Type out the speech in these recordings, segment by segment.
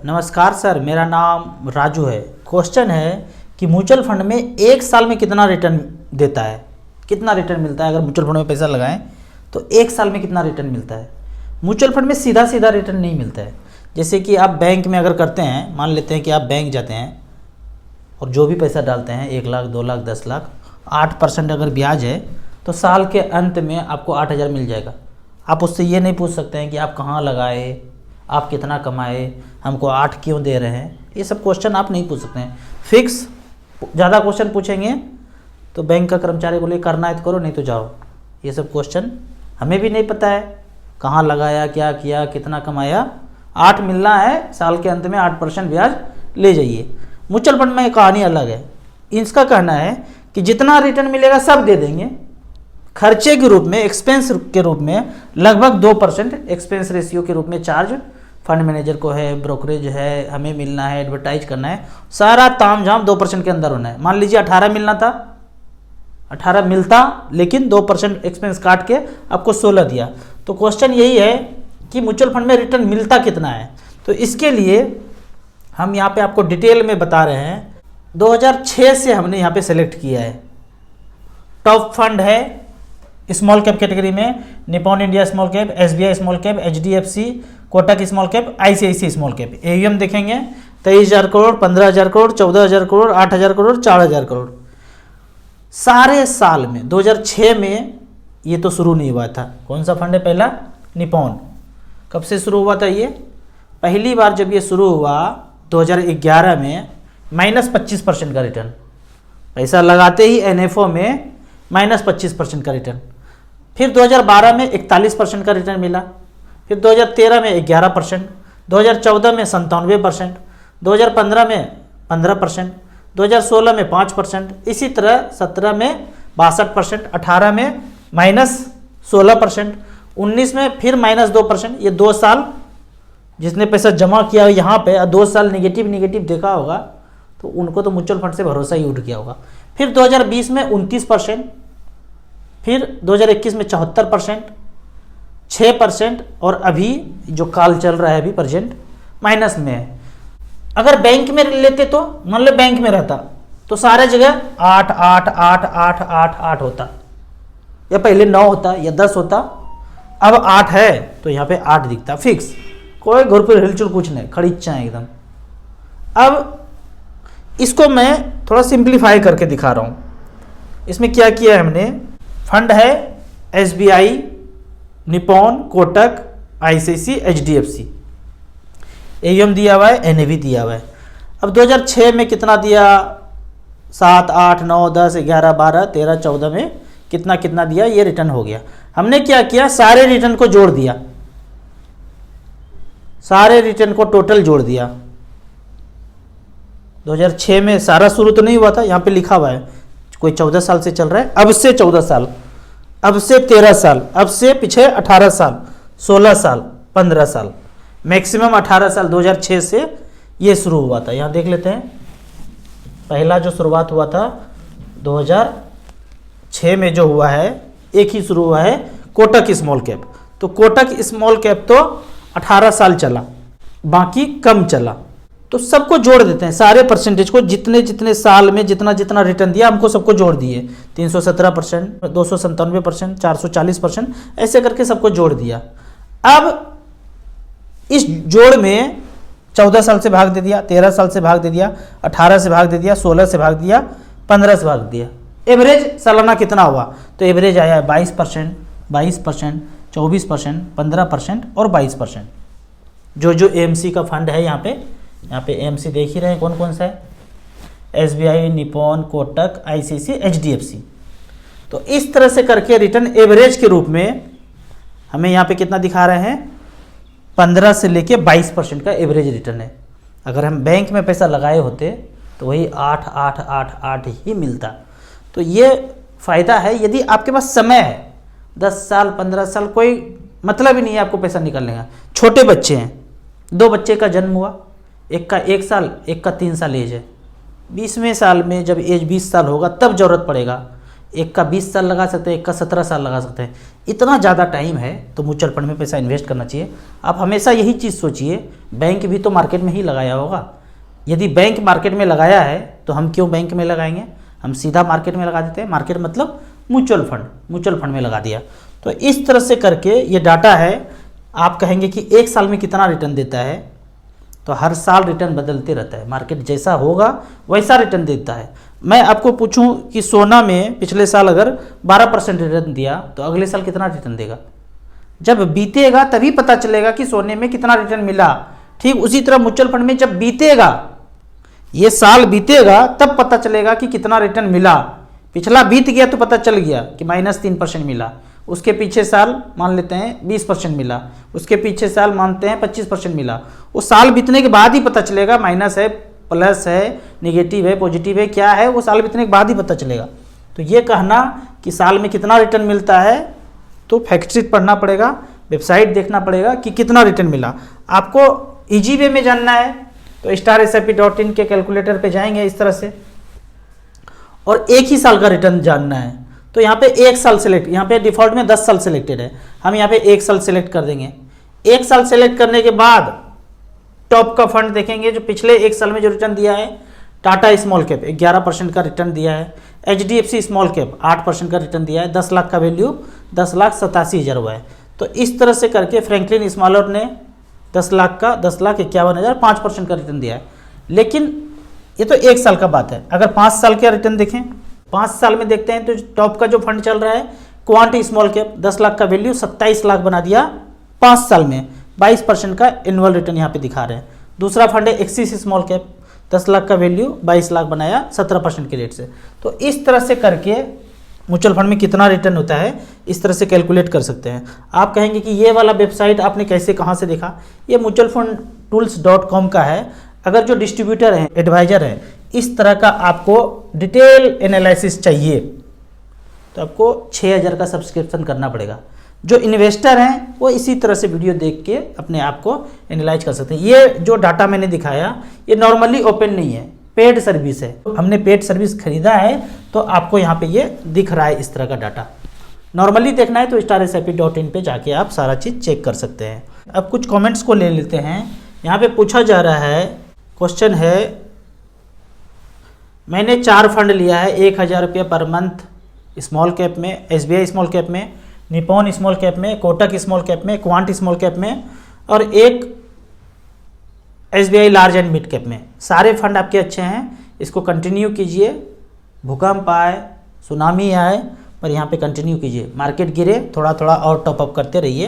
नमस्कार सर, मेरा नाम राजू है। क्वेश्चन है कि म्यूचुअल फंड में एक साल में कितना रिटर्न देता है, कितना रिटर्न मिलता है। अगर म्यूचुअल फंड में पैसा लगाएं तो एक साल में कितना रिटर्न मिलता है। म्यूचुअल फंड में सीधा सीधा रिटर्न नहीं मिलता है। जैसे कि आप बैंक में अगर करते हैं, मान लेते हैं कि आप बैंक जाते हैं और जो भी पैसा डालते हैं 1 लाख 2 लाख 10 लाख, 8% अगर ब्याज है तो साल के अंत में आपको 8,000 मिल जाएगा। आप उससे ये नहीं पूछ सकते हैं कि आप कहाँ लगाए, आप कितना कमाए, हमको 8 क्यों दे रहे हैं। ये सब क्वेश्चन आप नहीं पूछ सकते हैं। फिक्स ज़्यादा क्वेश्चन पूछेंगे तो बैंक का कर्मचारी बोले करना है तो करो, नहीं तो जाओ। ये सब क्वेश्चन हमें भी नहीं पता है, कहाँ लगाया, क्या किया, कितना कमाया। 8 मिलना है, साल के अंत में 8% ब्याज ले जाइए। म्यूचुअल फंड में कहानी अलग है। इसका कहना है कि जितना रिटर्न मिलेगा सब दे देंगे। खर्चे के रूप में, एक्सपेंस के रूप में लगभग 2% एक्सपेंस रेशियो के रूप में चार्ज फंड मैनेजर को है, ब्रोकरेज है, हमें मिलना है, एडवर्टाइज करना है, सारा ताम झाम 2% के अंदर होना है। मान लीजिए 18 मिलना था, 18 मिलता, लेकिन 2% एक्सपेंस काट के आपको 16 दिया। तो क्वेश्चन यही है कि म्यूचुअल फंड में रिटर्न मिलता कितना है। तो इसके लिए हम यहाँ पे आपको डिटेल में बता रहे हैं। 2006 से हमने यहाँ पे सेलेक्ट किया है। टॉप फंड है स्मॉल कैप कैटेगरी में Nippon India small cap, SBI small cap, HDFC, Kotak small cap, ICICI small cap. AUM देखेंगे 23,000 करोड़, 15,000 करोड़, 14,000 करोड़, 8,000 करोड़, 4,000 करोड़। सारे साल में 2006 में ये तो शुरू नहीं हुआ था। कौन सा फंड है पहला? निपॉन। कब से शुरू हुआ था ये? पहली बार जब ये शुरू हुआ 2011 में -25% का रिटर्न। पैसा लगाते ही एनएफओ में -25% का रिटर्न। फिर 2012 में 41% का रिटर्न मिला। फिर 2013 में 11%, 2014 में 97%, 2015 में 15%, 2016 में 5%, इसी तरह 17 में 62%, 18 में -16%, 19 में फिर -2%। ये 2 साल जिसने पैसा जमा किया यहाँ पे 2 साल निगेटिव देखा होगा तो उनको तो म्यूचुअल फंड से भरोसा ही उठ गया होगा। फिर 2020 में 29%, फिर 2021 में 74%, 6%, और अभी जो काल चल रहा है अभी प्रेजेंट माइनस में है। अगर बैंक में लेते तो मान लो बैंक में रहता तो सारे जगह 8 8 8 8 8 8 होता, या पहले 9 होता या 10 होता। अब 8 है तो यहाँ पे 8 दिखता फिक्स, कोई घर पर हिलचुल कुछ नहीं, खड़ीचा है एकदम। अब इसको मैं थोड़ा सिंप्लीफाई करके दिखा रहा हूँ। इसमें क्या किया है हमने? फंड है SBI, Nippon, Kotak, ICICI, HDFC. AUM दिया हुआ है, एनएवी दिया हुआ है। अब 2006 में कितना दिया? 7 8 9 10 11 12 13 14 में कितना कितना दिया, ये रिटर्न हो गया। हमने क्या किया? सारे रिटर्न को जोड़ दिया, सारे रिटर्न को टोटल जोड़ दिया। 2006 में सारा शुरू तो नहीं हुआ था, यहाँ पे लिखा हुआ है कोई 14 साल से चल रहा है, अब से 14 साल, अब से 13 साल, अब से पीछे 18 साल, 16 साल, 15 साल, मैक्सिमम 18 साल 2006 से ये शुरू हुआ था। यहाँ देख लेते हैं, पहला जो शुरुआत हुआ था 2006 में जो हुआ है, एक ही शुरू हुआ है कोटक स्मॉल कैप। तो कोटक स्मॉल कैप तो 18 साल चला, बाकी कम चला। तो सबको जोड़ देते हैं, सारे परसेंटेज को, जितने जितने साल में जितना जितना रिटर्न दिया हमको सबको जोड़ दिए। 317%, 297%, 440%, ऐसे करके सबको जोड़ दिया। अब इस जोड़ में 14 साल से भाग दे दिया, 13 साल से भाग दे दिया, 18 से भाग दे दिया, 16 से भाग दिया, 15 से भाग दिया। एवरेज सालाना कितना हुआ? तो एवरेज आया है 22%, 22%, 24%, 15% और 22%। जो एएमसी का फंड है यहाँ पे एएमसी देख ही रहे हैं कौन कौन सा है, SBI, Nippon, Kotak, ICICI, HDFC. तो इस तरह से करके रिटर्न एवरेज के रूप में हमें यहाँ पे कितना दिखा रहे हैं? 15 से लेके 22% का एवरेज रिटर्न है। अगर हम बैंक में पैसा लगाए होते तो वही 8 8 8 8 ही मिलता। तो ये फ़ायदा है यदि आपके पास समय है। 10 साल 15 साल कोई मतलब ही नहीं है आपको पैसा निकालने का। छोटे बच्चे हैं, 2 बच्चे का जन्म हुआ, एक का 1 साल, एक का 3 साल एज है। 20वें साल में जब एज 20 साल होगा तब ज़रूरत पड़ेगा। एक का 20 साल लगा सकते हैं, एक का 17 साल लगा सकते हैं। इतना ज़्यादा टाइम है तो म्यूचुअल फंड में पैसा इन्वेस्ट करना चाहिए। आप हमेशा यही चीज़ सोचिए, बैंक भी तो मार्केट में ही लगाया होगा। यदि बैंक मार्केट में लगाया है तो हम क्यों बैंक में लगाएंगे, हम सीधा मार्केट में लगा देते हैं। मार्केट मतलब म्यूचुअल फंड में लगा दिया। तो इस तरह से करके ये डाटा है। आप कहेंगे कि एक साल में कितना रिटर्न देता है, तो हर साल रिटर्न बदलते रहता है, मार्केट जैसा होगा वैसा रिटर्न देता है। मैं आपको पूछूं कि सोना में पिछले साल अगर 12% रिटर्न दिया तो अगले साल कितना रिटर्न देगा? जब बीतेगा तभी पता चलेगा कि सोने में कितना रिटर्न मिला। ठीक उसी तरह म्यूचुअल फंड में जब बीतेगा, ये साल बीतेगा तब पता चलेगा कि कितना रिटर्न मिला। पिछला बीत गया तो पता चल गया कि -3% मिला, उसके पीछे साल मान लेते हैं 20% मिला, उसके पीछे साल मानते हैं 25% मिला। वो साल बीतने के बाद ही पता चलेगा माइनस है, प्लस है, नेगेटिव है, पॉजिटिव है, क्या है, वो साल बीतने के बाद ही पता चलेगा। तो ये कहना कि साल में कितना रिटर्न मिलता है, तो फैक्ट शीट पढ़ना पड़ेगा, वेबसाइट देखना पड़ेगा कि कितना रिटर्न मिला। आपको ईजी वे में जानना है तो StarSIP.in के कैलकुलेटर पे जाएंगे इस तरह से, और एक ही साल का रिटर्न जानना है तो यहाँ पे 1 साल सेलेक्ट, यहाँ पे डिफॉल्ट में 10 साल सेलेक्टेड है, हम यहाँ पे 1 साल सेलेक्ट कर देंगे। 1 साल सेलेक्ट करने के बाद टॉप का फंड देखेंगे जो पिछले 1 साल में जो रिटर्न दिया है। टाटा स्मॉल कैप 11% का रिटर्न दिया है, HDFC स्मॉल कैप 8% का रिटर्न दिया है, 10 लाख का वैल्यू 10,87,000 हुआ है। तो इस तरह से करके फ्रैंकलिन स्मॉलर ने 10 लाख का 10,51,000 5% का रिटर्न दिया है। लेकिन ये तो 1 साल का बात है। अगर 5 साल का रिटर्न देखें, 5 साल में देखते हैं तो टॉप का जो फंड चल रहा है क्वांट स्मॉल कैप 10 लाख का वैल्यू 27 लाख बना दिया 5 साल में, 22% का एनुअल रिटर्न यहाँ पे दिखा रहे हैं। दूसरा फंड है एक्सिस स्मॉल कैप 10 लाख का वैल्यू 22 लाख बनाया 17% के रेट से। तो इस तरह से करके म्यूचुअल फंड में कितना रिटर्न होता है इस तरह से कैलकुलेट कर सकते हैं। आप कहेंगे कि ये वाला वेबसाइट आपने कैसे कहाँ से देखा? ये म्यूचुअल फंड tools.com का है। अगर जो डिस्ट्रीब्यूटर हैं, एडवाइजर हैं, इस तरह का आपको डिटेल एनालिसिस चाहिए तो आपको 6,000 का सब्सक्रिप्शन करना पड़ेगा। जो इन्वेस्टर हैं वो इसी तरह से वीडियो देख के अपने आप को एनालाइज कर सकते हैं। ये जो डाटा मैंने दिखाया ये नॉर्मली ओपन नहीं है, पेड सर्विस है। हमने पेड सर्विस खरीदा है तो आपको यहाँ पे ये दिख रहा है इस तरह का डाटा। नॉर्मली देखना है तो StarSIP.in पे जाके आप सारा चीज़ चेक कर सकते हैं। अब कुछ कमेंट्स को ले लेते हैं। यहाँ पे पूछा जा रहा है, क्वेश्चन है, मैंने 4 फंड लिया है 1,000 रुपये पर मंथ स्मॉल कैप में, SBI स्मॉल कैप में, निपॉन स्मॉल कैप में, कोटक स्मॉल कैप में, क्वांट स्मॉल कैप में और एक SBI large and mid cap में। सारे फंड आपके अच्छे हैं, इसको कंटिन्यू कीजिए। भूकंप आए, सुनामी आए, पर यहाँ पे कंटिन्यू कीजिए। मार्केट गिरे थोड़ा थोड़ा और टॉपअप करते रहिए।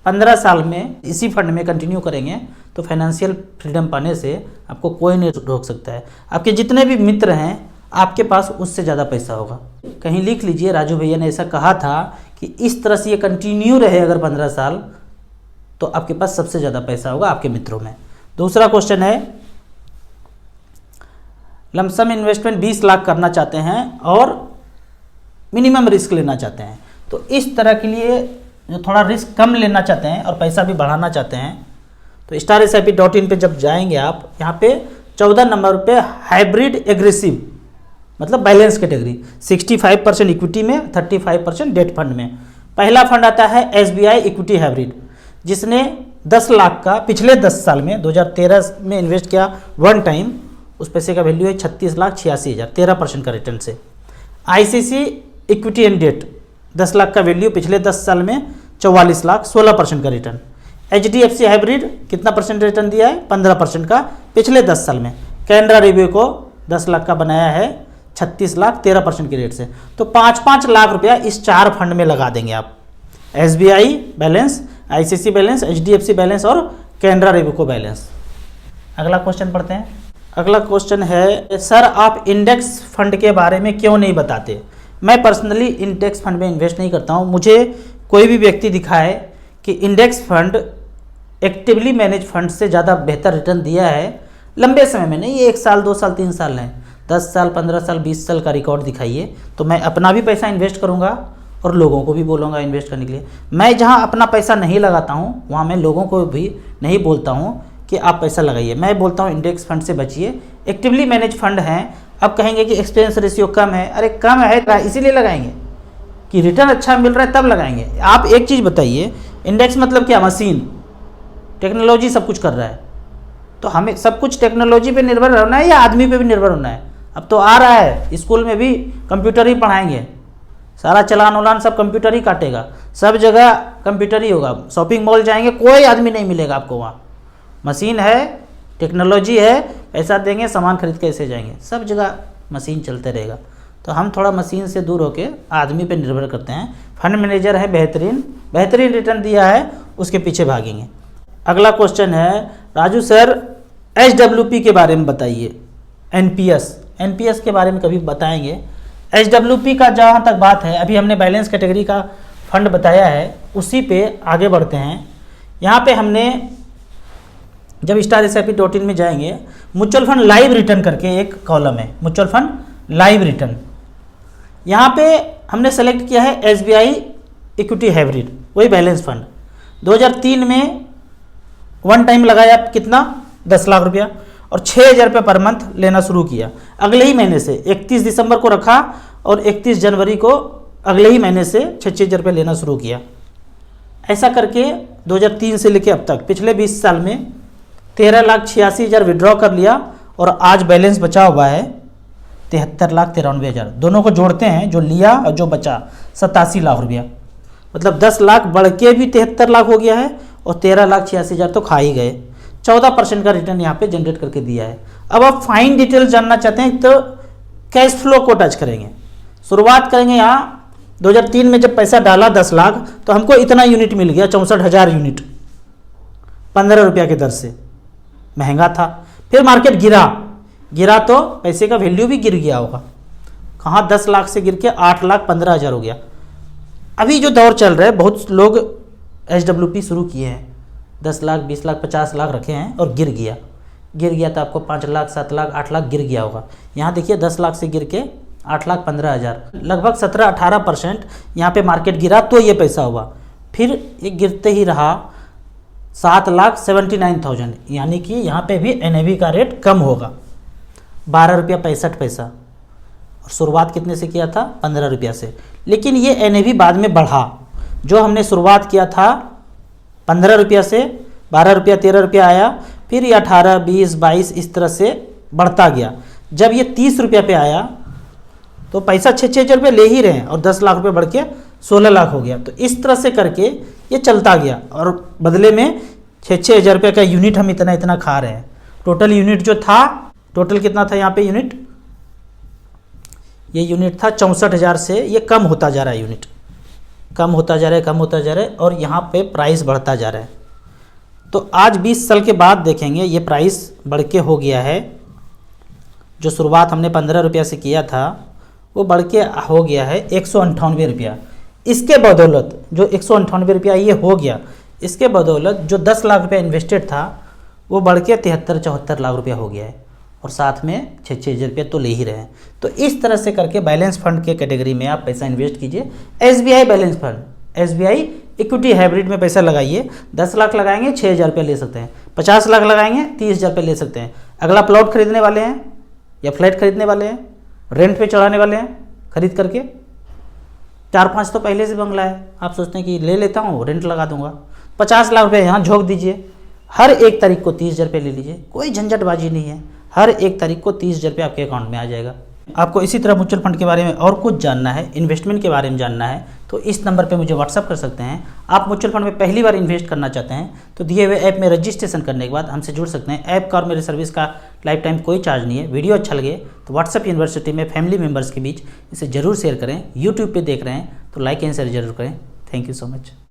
15 साल में इसी फंड में कंटिन्यू करेंगे तो फाइनेंशियल फ्रीडम पाने से आपको कोई नहीं रोक सकता है। आपके जितने भी मित्र हैं आपके पास उससे ज़्यादा पैसा होगा। कहीं लिख लीजिए, राजू भैया ने ऐसा कहा था कि इस तरह से ये कंटिन्यू रहे अगर 15 साल तो आपके पास सबसे ज़्यादा पैसा होगा आपके मित्रों में। दूसरा क्वेश्चन है, लमसम इन्वेस्टमेंट 20 लाख करना चाहते हैं और मिनिमम रिस्क लेना चाहते हैं। तो इस तरह के लिए जो थोड़ा रिस्क कम लेना चाहते हैं और पैसा भी बढ़ाना चाहते हैं तो StarSIP.in पे जब जाएंगे आप, यहाँ पे 14 नंबर पे हाइब्रिड एग्रेसिव मतलब बैलेंस कैटेगरी 65% इक्विटी में, 35% डेट फंड में। पहला फंड आता है SBI इक्विटी हाइब्रिड, जिसने 10 लाख का पिछले 10 साल में 2013 में इन्वेस्ट किया वन टाइम, उस पैसे का वैल्यू है 36,86,000, 13% का रिटर्न से। ICC equity and debt 10 lakh का वैल्यू पिछले 10 साल में 44 लाख, 16% का रिटर्न। HDFC हाइब्रिड कितना परसेंट रिटर्न दिया है? 15% का पिछले 10 साल में। कैनरा रेबियो को 10 लाख का बनाया है 36 लाख, 13% के रेट से। तो 5-5 लाख रुपया इस 4 फंड में लगा देंगे आप। SBI balance, ICC balance, HDFC balance और कैनरा रेबिको बैलेंस। अगला क्वेश्चन पढ़ते हैं। अगला क्वेश्चन है, सर आप इंडेक्स फंड के बारे में क्यों नहीं बताते? मैं पर्सनली इंडेक्स फंड में इन्वेस्ट नहीं करता हूँ। मुझे कोई भी व्यक्ति दिखाए कि index fund actively manage fund से ज़्यादा बेहतर रिटर्न दिया है लंबे समय में, नहीं 1 साल 2 साल 3 साल नहीं, 10 साल 15 साल 20 साल का रिकॉर्ड दिखाइए तो मैं अपना भी पैसा इन्वेस्ट करूँगा और लोगों को भी बोलूँगा इन्वेस्ट करने के लिए। मैं जहाँ अपना पैसा नहीं लगाता हूँ वहाँ मैं लोगों को भी नहीं बोलता हूँ कि आप पैसा लगाइए। मैं बोलता हूँ इंडेक्स फंड से बचिए। एक्टिवली मैनेज फंड हैं, अब कहेंगे कि एक्सपेंस रेशियो कम है, अरे कम है इसीलिए लगाएंगे कि रिटर्न अच्छा मिल रहा है तब लगाएंगे। आप एक चीज़ बताइए, इंडेक्स मतलब क्या? मशीन, टेक्नोलॉजी सब कुछ कर रहा है, तो हमें सब कुछ टेक्नोलॉजी पे निर्भर रहना है या आदमी पे भी निर्भर होना है? अब तो आ रहा है, स्कूल में भी कंप्यूटर ही पढ़ाएंगे, सारा चलान उलान सब कंप्यूटर ही काटेगा, सब जगह कंप्यूटर ही होगा। शॉपिंग मॉल जाएंगे कोई आदमी नहीं मिलेगा आपको वहाँ, मशीन है, टेक्नोलॉजी है, पैसा देंगे सामान खरीद के ऐसे जाएंगे, सब जगह मशीन चलते रहेगा। तो हम थोड़ा मशीन से दूर होकर आदमी पे निर्भर करते हैं। फंड मैनेजर है बेहतरीन रिटर्न दिया है, उसके पीछे भागेंगे। अगला क्वेश्चन है, राजू सर HWP के बारे में बताइए। एनपीएस के बारे में कभी बताएंगे? HWP का जहाँ तक बात है, अभी हमने बैलेंस कैटेगरी का फंड बताया है, उसी पे आगे बढ़ते हैं। यहाँ पे हमने जब StarSIP.in में जाएंगे, म्यूचुअल फंड लाइव रिटर्न करके एक कॉलम है, म्यूचुअल फंड लाइव रिटर्न। यहाँ पे हमने सेलेक्ट किया है SBI इक्विटी हाइब्रिड, वही बैलेंस फंड। 2003 में वन टाइम लगाया कितना? 10 लाख रुपया और 6,000 रुपये पर मंथ लेना शुरू किया। अगले ही महीने से 31 दिसंबर को रखा और 31 जनवरी को अगले ही महीने से 6,000 रुपये लेना शुरू किया। ऐसा करके 2003 से लेके अब तक पिछले 20 साल में 13,86,000 विड्रॉ कर लिया और आज बैलेंस बचा हुआ है 73,93,000। दोनों को जोड़ते हैं, जो लिया और जो बचा 87 लाख रुपया, मतलब 10 लाख बढ़ के भी 73 लाख हो गया है और 13,86,000 तो खा ही गए। 14% का रिटर्न यहाँ पे जनरेट करके दिया है। अब आप फाइन डिटेल जानना चाहते हैं तो कैश फ्लो को टच करेंगे। शुरुआत करेंगे यहाँ 2003 में जब पैसा डाला 10 लाख तो हमको इतना यूनिट मिल गया, 64,000 यूनिट 15 रुपया की दर से, महंगा था। फिर मार्केट गिरा तो पैसे का वैल्यू भी गिर गया होगा, कहाँ 10 लाख से गिर के 8,15,000 हो गया। अभी जो दौर चल रहा है, बहुत लोग HWP शुरू किए हैं, 10 लाख 20 लाख 50 लाख रखे हैं और गिर गया तो आपको 5 लाख 7 लाख 8 लाख गिर गया होगा। यहाँ देखिए 10 लाख से गिर के 8,15,000, लगभग 17-18% यहाँ पे मार्केट गिरा तो ये पैसा हुआ। फिर ये गिरते ही रहा 7,79,000, यानी कि यहाँ पे भी NAV का रेट कम होगा, 12 रुपया 65 पैसा। और शुरुआत कितने से किया था? 15 रुपया से। लेकिन ये NAV बाद में बढ़ा, जो हमने शुरुआत किया था 15 रुपया से 12 रुपया 13 रुपया आया, फिर ये 18, 20, 22 इस तरह से बढ़ता गया। जब ये 30 रुपया पे आया तो पैसा 6,000 रुपये ले ही रहे हैं और 10 लाख रुपये बढ़ के 16 लाख हो गया। तो इस तरह से करके ये चलता गया और बदले में 6,000 रुपये का यूनिट हम इतना खा रहे हैं। टोटल यूनिट जो था, टोटल कितना था यहाँ पे यूनिट? ये यूनिट था 64,000 से ये कम होता जा रहा है, यूनिट कम होता जा रहा है और यहाँ पे प्राइस बढ़ता जा रहा है। तो आज 20 साल के बाद देखेंगे ये प्राइस बढ़ के हो गया है, जो शुरुआत हमने 15 रुपया से किया था वो बढ़ के हो गया है 198 रुपया। इसके बदौलत जो 198 रुपया ये हो गया, इसके बदौलत जो 10 लाख रुपया इन्वेस्टेड था वो बढ़ के 73-74 लाख रुपया हो गया है और साथ में 6,000 रुपया तो ले ही रहे हैं। तो इस तरह से करके बैलेंस फंड के कैटेगरी में आप पैसा इन्वेस्ट कीजिए। SBI balance fund, SBI equity hybrid में पैसा लगाइए। 10 लाख लगाएंगे 6,000 रुपया ले सकते हैं, 50 लाख लगाएंगे 30,000 रुपये ले सकते हैं। अगला प्लॉट खरीदने वाले हैं या फ्लैट खरीदने वाले हैं, रेंट पे चढ़ाने वाले हैं, खरीद करके 4-5 तो पहले से बंगला है, आप सोचते हैं कि ले लेता हूँ रेंट लगा दूंगा, 50 लाख रुपये यहाँ झोंक दीजिए। हर एक तारीख को 30,000 रुपये ले लीजिए, कोई झंझटबाजी नहीं है, हर एक तारीख को 30,000 रुपये आपके अकाउंट में आ जाएगा। आपको इसी तरह म्यूचुअल फंड के बारे में और कुछ जानना है, इन्वेस्टमेंट के बारे में जानना है तो इस नंबर पे मुझे व्हाट्सअप कर सकते हैं। आप म्यूचुअल फंड में पहली बार इन्वेस्ट करना चाहते हैं तो दिए हुए ऐप में रजिस्ट्रेशन करने के बाद हमसे जुड़ सकते हैं। ऐप का और मेरे सर्विस का लाइफ टाइम कोई चार्ज नहीं है। वीडियो अच्छा लगे तो व्हाट्सअप यूनिवर्सिटी में फैमिली मेम्बर्स के बीच इसे ज़रूर शेयर करें। यूट्यूब पर देख रहे हैं तो लाइक एंड शेयर जरूर करें। Thank you so much.